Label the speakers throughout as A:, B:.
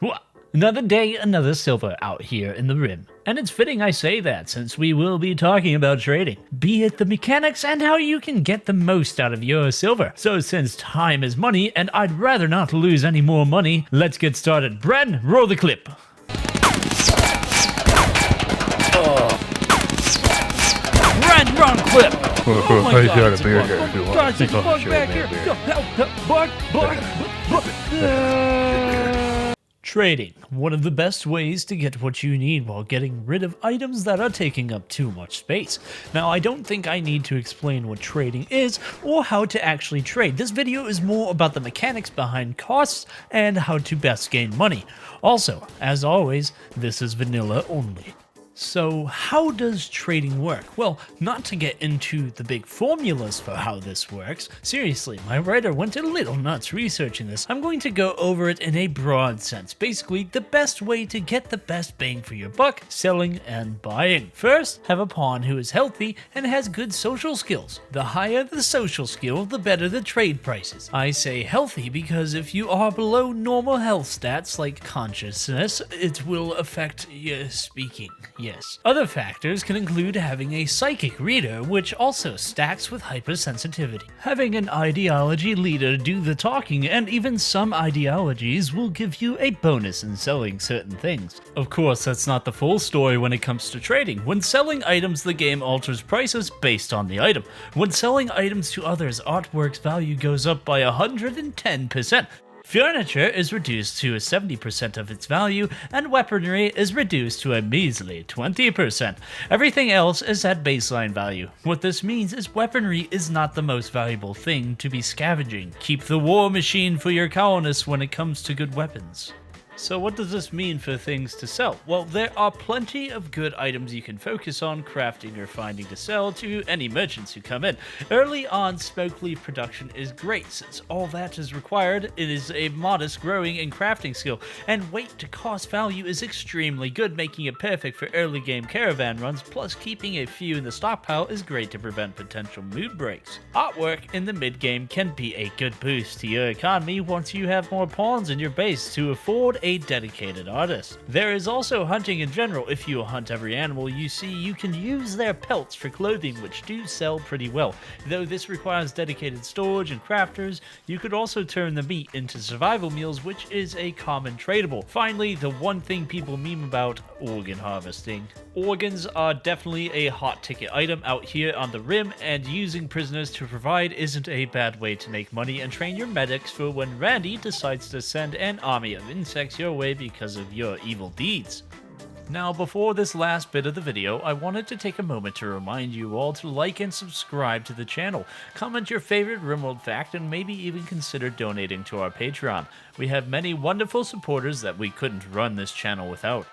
A: Wha- Another day, another silver out here in the Rim. And it's fitting I say that, since we will be talking about trading, be it the mechanics and how you can get the most out of your silver. So since time is money, and I'd rather not lose any more money, let's get started. Bren, roll the clip. Bren, run clip! Oh my
B: I
A: God,
B: got
A: it's
B: a beer
A: bug.
B: here if you want.
A: Guys, it's a
B: Oh,
A: bug
B: show
A: back
B: me
A: here.
B: a beer.
A: Go, help, bug. Trading, one of the best ways to get what you need while getting rid of items that are taking up too much space. Now, I don't think I need to explain what trading is or how to actually trade. This video is more about the mechanics behind costs and how to best gain money. Also, as always, this is vanilla only. So how does trading work? Well, not to get into the big formulas for how this works. Seriously, my writer went a little nuts researching this. I'm going to go over it in a broad sense. Basically, the best way to get the best bang for your buck, selling and buying. First, have a pawn who is healthy and has good social skills. The higher the social skill, the better the trade prices. I say healthy because if you are below normal health stats like consciousness, it will affect your speaking. Yes. Other factors can include having a psychic reader, which also stacks with hypersensitivity. Having an ideology leader do the talking, and even some ideologies will give you a bonus in selling certain things. Of course, that's not the full story when it comes to trading. When selling items, the game alters prices based on the item. When selling items to others, artwork's value goes up by 110%. Furniture is reduced to 70% of its value, and weaponry is reduced to a measly 20%. Everything else is at baseline value. What this means is weaponry is not the most valuable thing to be scavenging. Keep the war machine for your colonists when it comes to good weapons. So what does this mean for things to sell? Well, there are plenty of good items you can focus on crafting or finding to sell to any merchants who come in. Early on, smoke leaf production is great, since all that is required is a modest growing and crafting skill, and weight to cost value is extremely good, making it perfect for early game caravan runs, plus keeping a few in the stockpile is great to prevent potential mood breaks. Artwork in the mid game can be a good boost to your economy once you have more pawns in your base to afford a dedicated artist. There is also hunting in general. If you hunt every animal you see, you can use their pelts for clothing, which do sell pretty well. Though this requires dedicated storage and crafters, you could also turn the meat into survival meals, which is a common tradable. Finally, the one thing people meme about, organ harvesting. Organs are definitely a hot ticket item out here on the Rim, and using prisoners to provide isn't a bad way to make money and train your medics for when Randy decides to send an army of insects your way because of your evil deeds. Now, before this last bit of the video, I wanted to take a moment to remind you all to like and subscribe to the channel, comment your favorite Rimworld fact, and maybe even consider donating to our Patreon. We have many wonderful supporters that we couldn't run this channel without.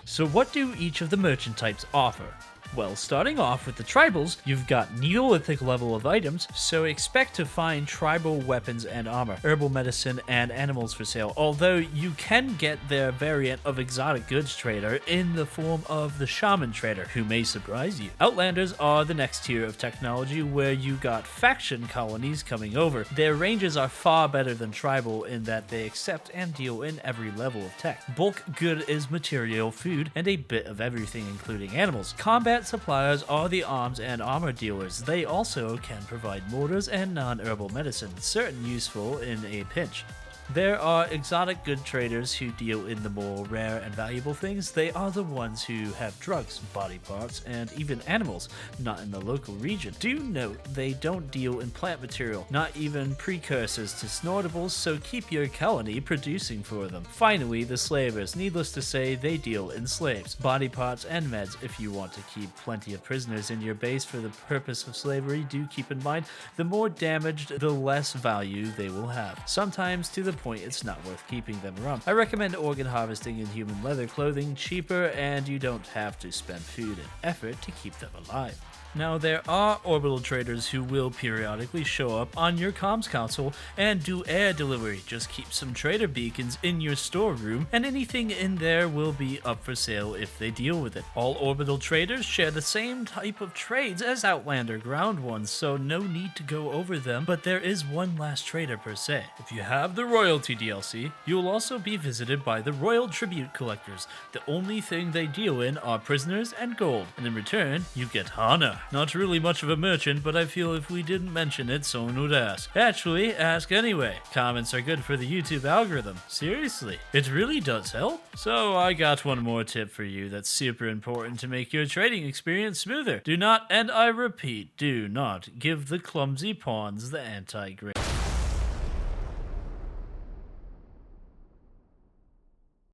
A: So what do each of the merchant types offer? Well, starting off with the tribals, you've got Neolithic level of items, so expect to find tribal weapons and armor, herbal medicine, and animals for sale, although you can get their variant of exotic goods trader in the form of the shaman trader, who may surprise you. Outlanders are the next tier of technology where you got faction colonies coming over. Their ranges are far better than tribal in that they accept and deal in every level of tech. Bulk good is material, food, and a bit of everything including animals. Combat suppliers are the arms and armor dealers. They also can provide mortars and non-herbal medicine, certain useful in a pinch. There are exotic good traders who deal in the more rare and valuable things. They are the ones who have drugs, body parts, and even animals, not in the local region. Do note they don't deal in plant material, not even precursors to snortables, so keep your colony producing for them. Finally, the slavers. Needless to say, they deal in slaves, body parts, and meds. If you want to keep plenty of prisoners in your base for the purpose of slavery, do keep in mind the more damaged, the less value they will have. Sometimes to the point it's not worth keeping them around. I recommend organ harvesting and human leather clothing, cheaper, and you don't have to spend food and effort to keep them alive. Now, there are Orbital Traders who will periodically show up on your comms console and do air delivery. Just keep some trader beacons in your storeroom, and anything in there will be up for sale if they deal with it. All Orbital Traders share the same type of trades as Outlander ground ones, so no need to go over them, but there is one last trader per se. If you have the royal Royalty DLC, you will also be visited by the Royal Tribute Collectors. The only thing they deal in are prisoners and gold, and in return, you get honor. Not really much of a merchant, but I feel if we didn't mention it, someone would ask. Actually, ask anyway. Comments are good for the YouTube algorithm. Seriously, it really does help. So I got one more tip for you that's super important to make your trading experience smoother. Do not, and I repeat, do not give the clumsy pawns the anti-grain.